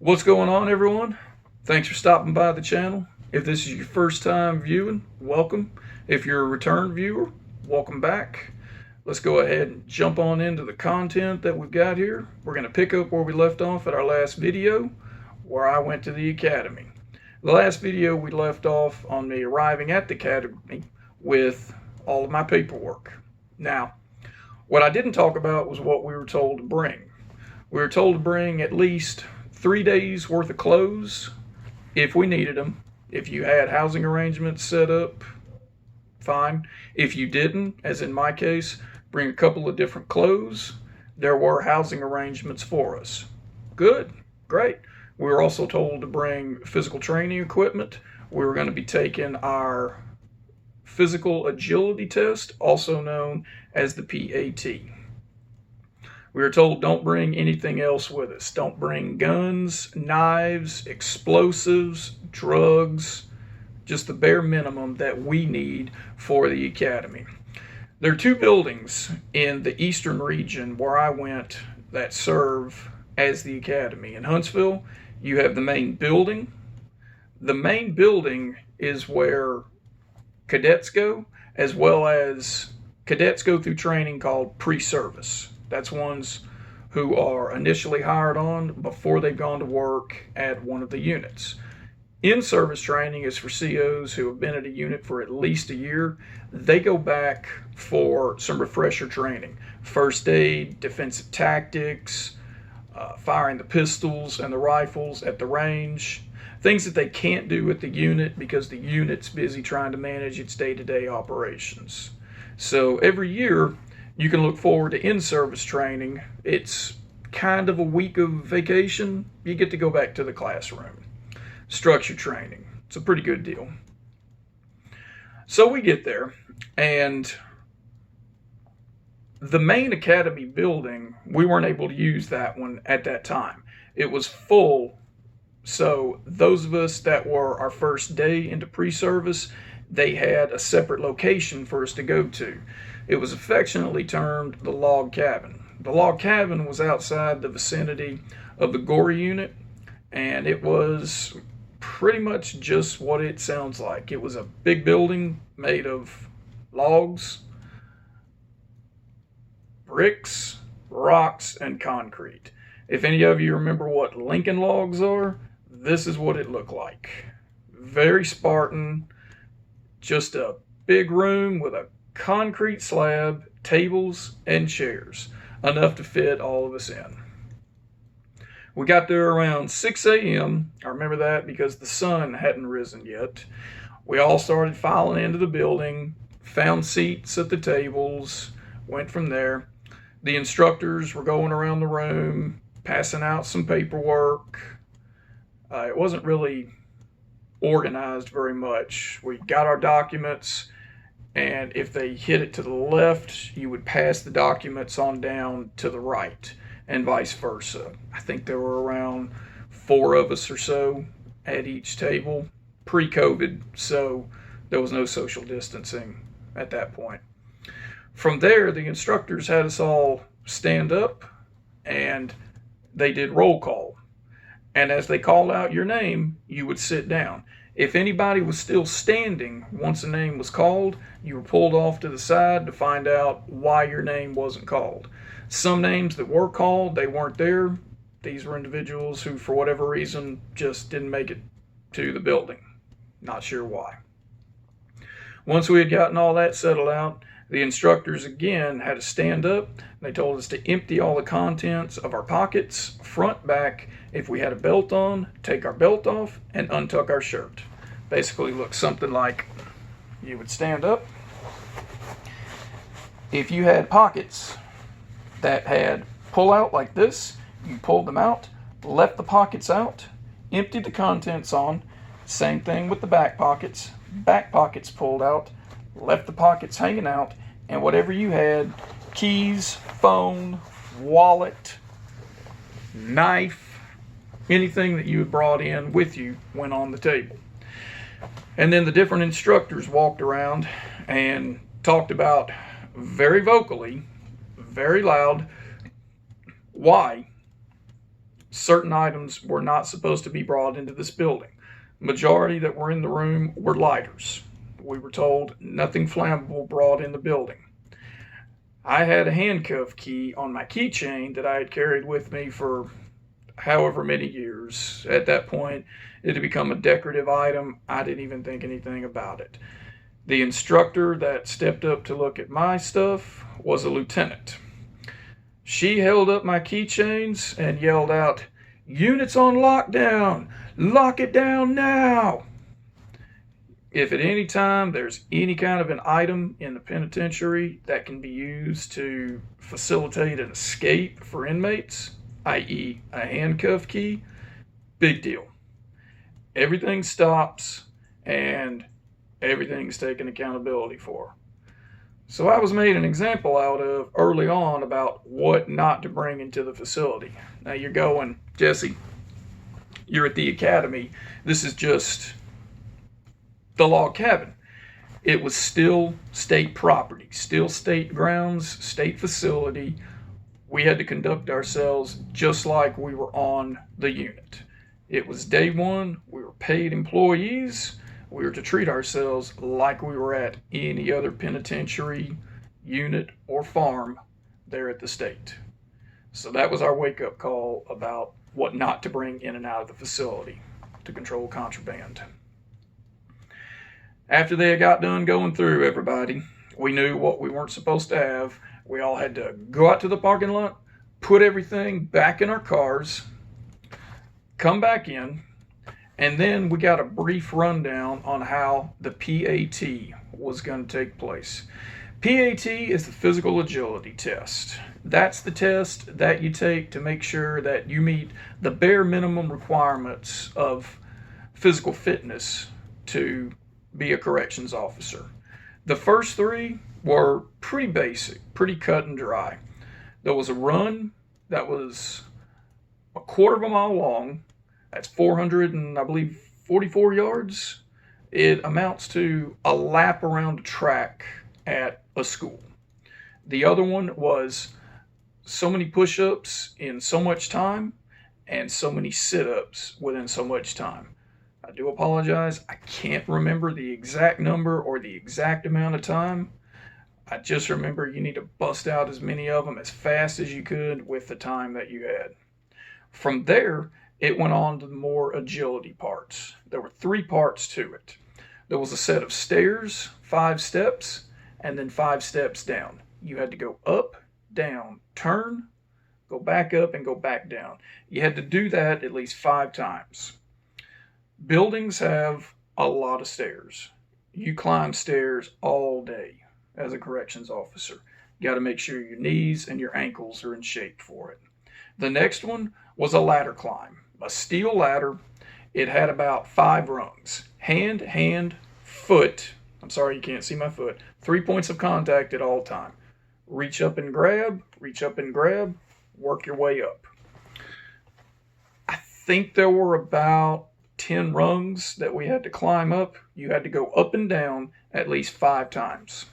What's going on, everyone? Thanks for stopping by the channel. If this is your first time viewing, welcome. If you're a return viewer, welcome back. Let's go ahead and jump on into the content that we've got here. We're going to pick up where we left off at our last video, where I went to the academy. The last video we left off on me arriving at the academy with all of my paperwork. Now, what I didn't talk about was what we were told to bring. We were told to bring at least 3 days worth of clothes if we needed them. If you had housing arrangements set up, fine. If you didn't, as in my case, bring a couple of different clothes. There were housing arrangements for us. Good, great. We were also told to bring physical training equipment. We were going to be taking our physical agility test, also known as the PAT. We were told don't bring anything else with us. Don't bring guns, knives, explosives, drugs, just the bare minimum that we need for the academy. There are 2 buildings in the eastern region where I went that serve as the academy. In Huntsville, you have the main building. The main building is where cadets go, as well as cadets go through training called pre-service. That's ones who are initially hired on before they've gone to work at one of the units. In-service training is for COs who have been at a unit for at least a year. They go back for some refresher training. First aid, defensive tactics, firing the pistols and the rifles at the range. Things that they can't do at the unit because the unit's busy trying to manage its day-to-day operations. So every year, you can look forward to in-service training. It's kind of a week of vacation. You get to go back to the classroom. Structure training. It's a pretty good deal. So we get there, and the main academy building, we weren't able to use that one at that time. It was full, so those of us that were our first day into pre-service, they had a separate location for us to go to. It was affectionately termed the log cabin. The log cabin was outside the vicinity of the Gory unit, and it was pretty much just what it sounds like. It was a big building made of logs, bricks, rocks, and concrete. If any of you remember what Lincoln logs are, this is what it looked like. Very Spartan, just a big room with a concrete slab, tables, and chairs, enough to fit all of us in. We got there around 6 a.m. I remember that because the sun hadn't risen yet. We all started filing into the building, found seats at the tables, went from there. The instructors were going around the room, passing out some paperwork. It wasn't really organized very much. We got our documents, and if they hit it to the left, you would pass the documents on down to the right, and vice versa. I think there were around 4 of us or so at each table, pre-COVID, so there was no social distancing at that point. From there, the instructors had us all stand up, and they did roll call. And as they called out your name, you would sit down. If anybody was still standing once a name was called, you were pulled off to the side to find out why your name wasn't called. Some names that were called, they weren't there. These were individuals who, for whatever reason, just didn't make it to the building. Not sure why. Once we had gotten all that settled out, the instructors again had to stand up. They told us to empty all the contents of our pockets, front, back. If we had a belt on, take our belt off and untuck our shirt. Basically looked something like you would stand up. If you had pockets that had pull out like this, you pulled them out, left the pockets out, emptied the contents on. Same thing with the back pockets pulled out, left the pockets hanging out, and whatever you had, keys, phone, wallet, knife, anything that you had brought in with you went on the table. And then the different instructors walked around and talked about very vocally, very loud, why certain items were not supposed to be brought into this building. Majority that were in the room were lighters. We were told nothing flammable brought in the building. I had a handcuff key on my keychain that I had carried with me for however many years. At that point, it had become a decorative item. I didn't even think anything about it. The instructor that stepped up to look at my stuff was a lieutenant. She held up my keychains and yelled out, "Units on lockdown! Lock it down now!" If at any time there's any kind of an item in the penitentiary that can be used to facilitate an escape for inmates, i.e. a handcuff key, big deal. Everything stops and everything's taken accountability for. So I was made an example out of early on about what not to bring into the facility. Now you're going, "Jesse, you're at the academy. This is just the log cabin." It was still state property, still state grounds, state facility. We had to conduct ourselves just like we were on the unit. It was day one. We were paid employees. We were to treat ourselves like we were at any other penitentiary unit or farm there at the state. So that was our wake-up call about what not to bring in and out of the facility to control contraband. After they got done going through everybody, we knew what we weren't supposed to have. We all had to go out to the parking lot, put everything back in our cars, come back in, and then we got a brief rundown on how the PAT was going to take place. PAT is the physical agility test. That's the test that you take to make sure that you meet the bare minimum requirements of physical fitness to be a corrections officer. The first three were pretty basic, pretty cut and dry. There was a run that was a quarter of a mile long. That's 444 yards. It amounts to a lap around a track at a school. The other one was so many push-ups in so much time and so many sit-ups within so much time. I do apologize. I can't remember the exact number or the exact amount of time. I just remember you need to bust out as many of them as fast as you could with the time that you had. From there, it went on to the more agility parts. There were 3 parts to it. There was a set of stairs, 5 steps, and then 5 steps down. You had to go up, down, turn, go back up, and go back down. You had to do that at least 5 times. Buildings have a lot of stairs. You climb stairs all day as a corrections officer. You got to make sure your knees and your ankles are in shape for it. The next one was a ladder climb, a steel ladder. It had about 5 rungs. Hand, foot. I'm sorry you can't see my foot. 3 points of contact at all time. Reach up and grab, work your way up. I think there were about 10 rungs that we had to climb up. You had to go up and down at least 5 times.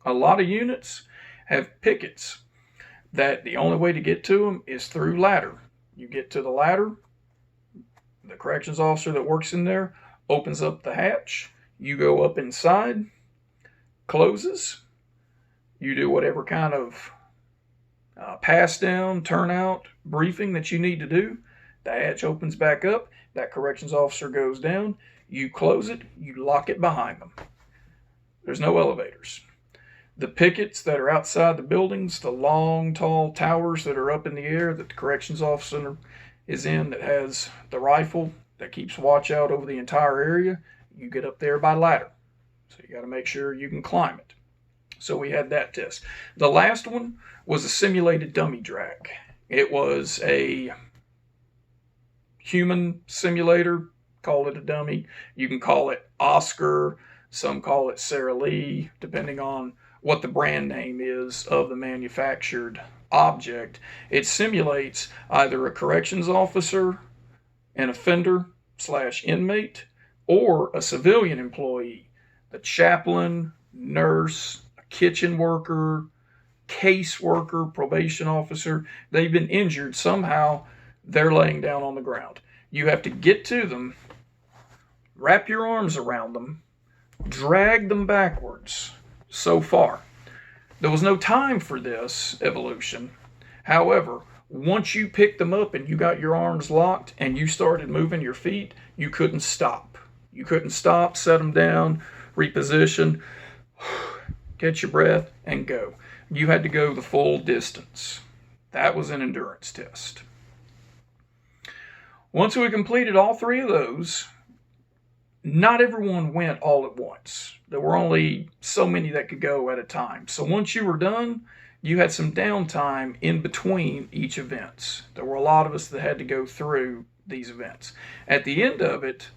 A lot of units have pickets that the only way to get to them is through ladder. You get to the ladder, the corrections officer that works in there opens up the hatch, you go up inside, closes, you do whatever kind of pass down, turnout, briefing that you need to do. The hatch opens back up, that corrections officer goes down, you close it, you lock it behind them. There's no elevators. The pickets that are outside the buildings, the long, tall towers that are up in the air that the corrections officer is in that has the rifle that keeps watch out over the entire area, you get up there by ladder. So you got to make sure you can climb it. So we had that test. The last one was a simulated dummy drag. It was a human simulator, call it a dummy. You can call it Oscar, some call it Sarah Lee, depending on what the brand name is of the manufactured object. It simulates either a corrections officer, an offender / inmate, or a civilian employee, the chaplain, nurse, a kitchen worker, case worker, probation officer. They've been injured somehow They're laying down on the ground. You have to get to them, wrap your arms around them, drag them backwards so far. There was no time for this evolution. However, once you picked them up and you got your arms locked and you started moving your feet, you couldn't stop. You couldn't stop, set them down, reposition, catch your breath, and go. You had to go the full distance. That was an endurance test. Once we completed all 3 of those, not everyone went all at once. There were only so many that could go at a time. So once you were done, you had some downtime in between each events. There were a lot of us that had to go through these events. At the end of it,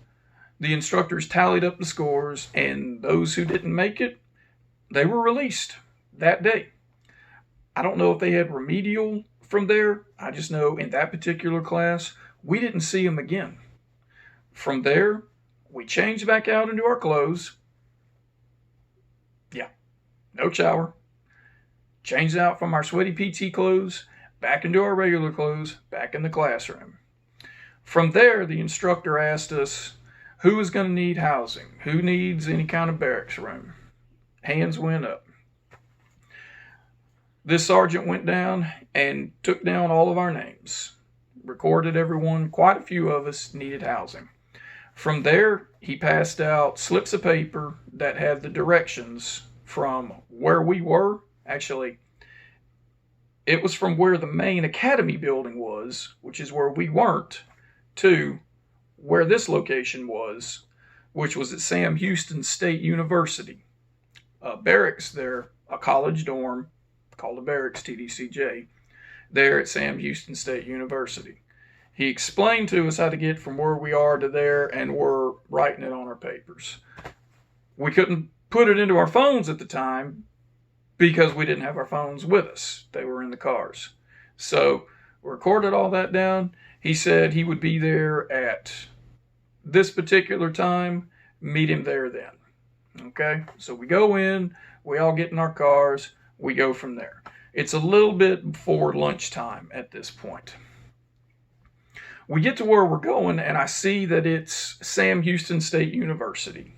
the instructors tallied up the scores, and those who didn't make it, they were released that day. I don't know if they had remedial from there. I just know in that particular class, we didn't see them again. From there, we changed back out into our clothes. Yeah, no shower. Changed out from our sweaty PT clothes, back into our regular clothes, back in the classroom. From there, the instructor asked us who is going to need housing, who needs any kind of barracks room. Hands went up. This sergeant went down and took down all of our names, recorded everyone. Quite a few of us needed housing. From there, he passed out slips of paper that had the directions from where we were. Actually, it was from where the main academy building was, which is where we weren't, to where this location was, which was at Sam Houston State University. Barracks there, a college dorm called a barracks, TDCJ, there at Sam Houston State University. He explained to us how to get from where we are to there, and we're writing it on our papers. We couldn't put it into our phones at the time because we didn't have our phones with us. They were in the cars. So we recorded all that down. He said he would be there at this particular time. Meet him there then. Okay? So we go in, we all get in our cars, we go from there. It's a little bit before lunchtime at this point. We get to where we're going, and I see that it's Sam Houston State University,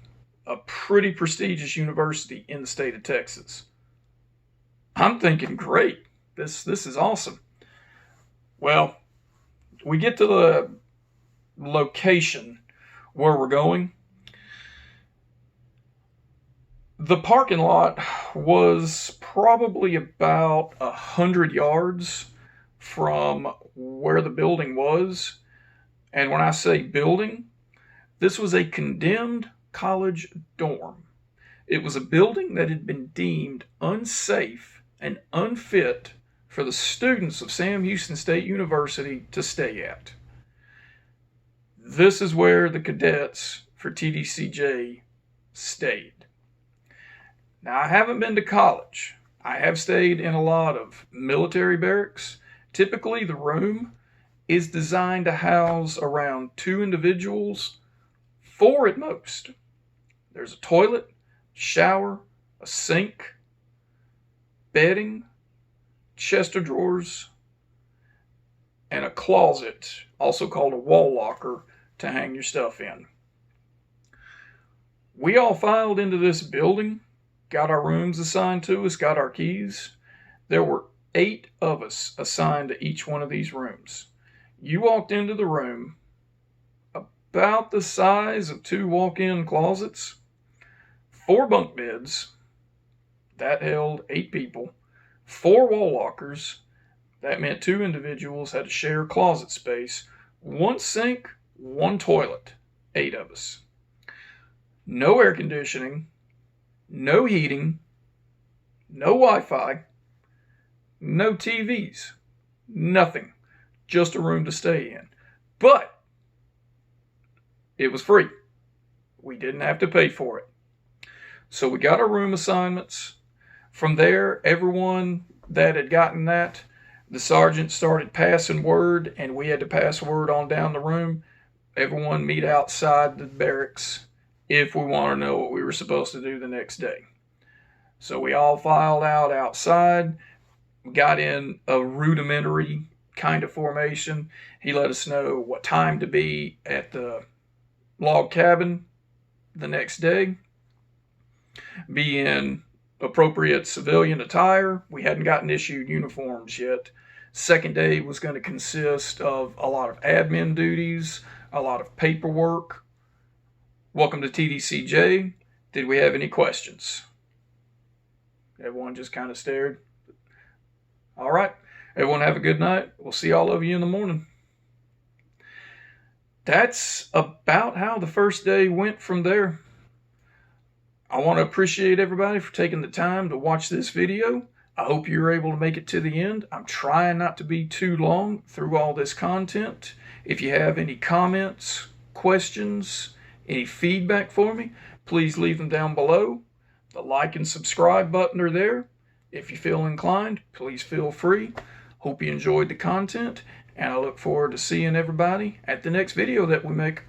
a pretty prestigious university in the state of Texas. I'm thinking, great, this is awesome. Well, we get to the location where we're going. The parking lot was probably about 100 yards from where the building was. And when I say building, this was a condemned college dorm. It was a building that had been deemed unsafe and unfit for the students of Sam Houston State University to stay at. This is where the cadets for TDCJ stayed. Now, I haven't been to college. I have stayed in a lot of military barracks. Typically, the room is designed to house around 2 individuals, 4 at most. There's a toilet, shower, a sink, bedding, chest of drawers, and a closet, also called a wall locker, to hang your stuff in. We all filed into this building, got our rooms assigned to us, got our keys. There were 8 of us assigned to each one of these rooms. You walked into the room about the size of 2 walk-in closets, 4 bunk beds, that held 8 people, 4 wall lockers, that meant 2 individuals had to share closet space, 1 sink, 1 toilet, 8 of us. No air conditioning, no heating, no Wi-Fi, no TVs, nothing. Just a room to stay in. But it was free. We didn't have to pay for it. So we got our room assignments. From there, everyone that had gotten that, the sergeant started passing word, and we had to pass word on down the room. Everyone meet outside the barracks if we want to know what we were supposed to do the next day. So we all filed out outside, got in a rudimentary kind of formation. He let us know what time to be at the log cabin the next day. Be in appropriate civilian attire. We hadn't gotten issued uniforms yet. Second day was going to consist of a lot of admin duties, a lot of paperwork. Welcome to TDCJ. Did we have any questions? Everyone just kind of stared. All right. Everyone have a good night. We'll see all of you in the morning. That's about how the first day went from there. I want to appreciate everybody for taking the time to watch this video. I hope you were able to make it to the end. I'm trying not to be too long through all this content. If you have any comments, questions, any feedback for me, please leave them down below. The like and subscribe button are there. If you feel inclined, please feel free. Hope you enjoyed the content, and I look forward to seeing everybody at the next video that we make.